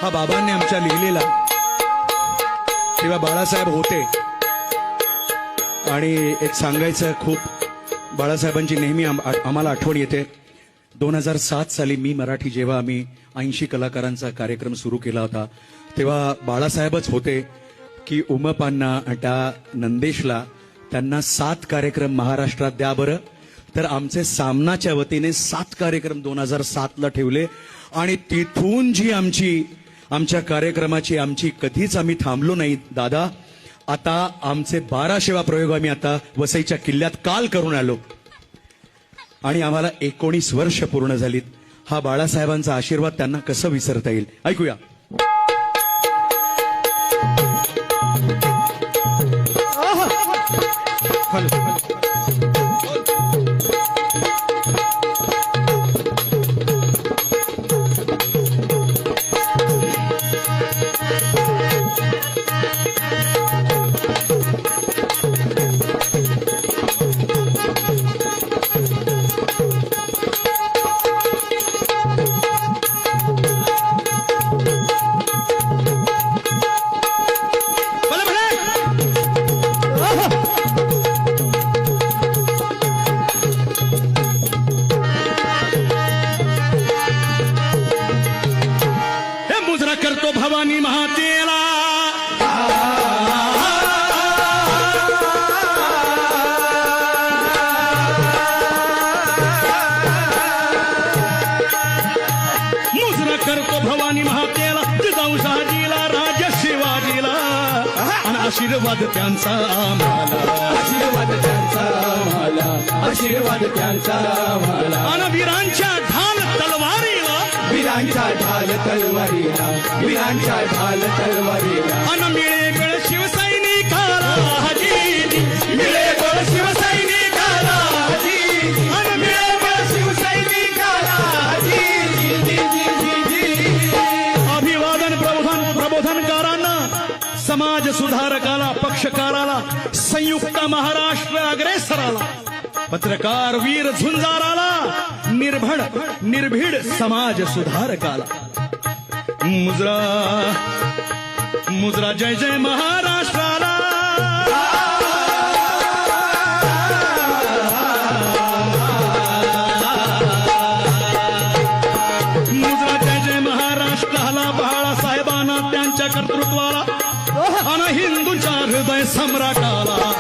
हा बाबांनी आमच्या लिहिलेला, तेव्हा बाळासाहेब होते. आणि एक सांगायचं, खूप बाळासाहेबांची नेहमी आम्हाला आठवण येते. 2007 साली मी मराठी जेव्हा आम्ही 80 कलाकारांचा कार्यक्रम सुरू केला होता, तेव्हा बाळासाहेबच होते की उमपांना त्या नंदेशला त्यांना 7 कार्यक्रम महाराष्ट्रात द्या बरं. तर आमचे सामनाच्या वतीने 7 कार्यक्रम 2007ला ठेवले. आणि तिथून जी आमच्या कार्यक्रमाची कधीच आम्ही थांबलो नाही दादा. आता आमचे 1200वा प्रयोग आम्ही आता वसईच्या किल्ल्यात काल करून आलो आणि आम्हाला 19 वर्ष पूर्ण झालीत. हा बाळासाहेबांचा आशीर्वाद त्यांना कसं विसरता येईल. ऐकूया. करतो भवानी महातेला, मुजरा करतो भवानी महातेला, जिजाऊ शहाजीला, राजा शिवाजीला, आणि आशीर्वाद त्यांचा आम्हाला, आशीर्वाद त्यांचा आम्हाला, आशीर्वाद त्यांचा आम्हाला. आणि वीरांच्या ढाल तलवारीला, वीरांच्या ढाल तलवारीला, वीरांच्या ढाल तलवारीला. अन मिळे गळ शिवसैनिकाला हजी, मिळे गळ शिवसैनिकाला हजी, अन मिळे गळ शिवसैनिकाला हजी. अभिवादन प्रबोधनकारांना, समाज सुधारकाला, पक्षकाराला, संयुक्त महाराष्ट्र अग्रेसराला, पत्रकार वीर झुंजाराला, निर्भीड समाज सुधारकाला. मुजरा मुजरा जय जय महाराष्ट्राला. मुजरा जय जय महाराष्ट्राला. बाळासाहेबांना, त्यांच्या कर्तृत्वाला, आणि हिंदूंच्या हृदय सम्राटाला.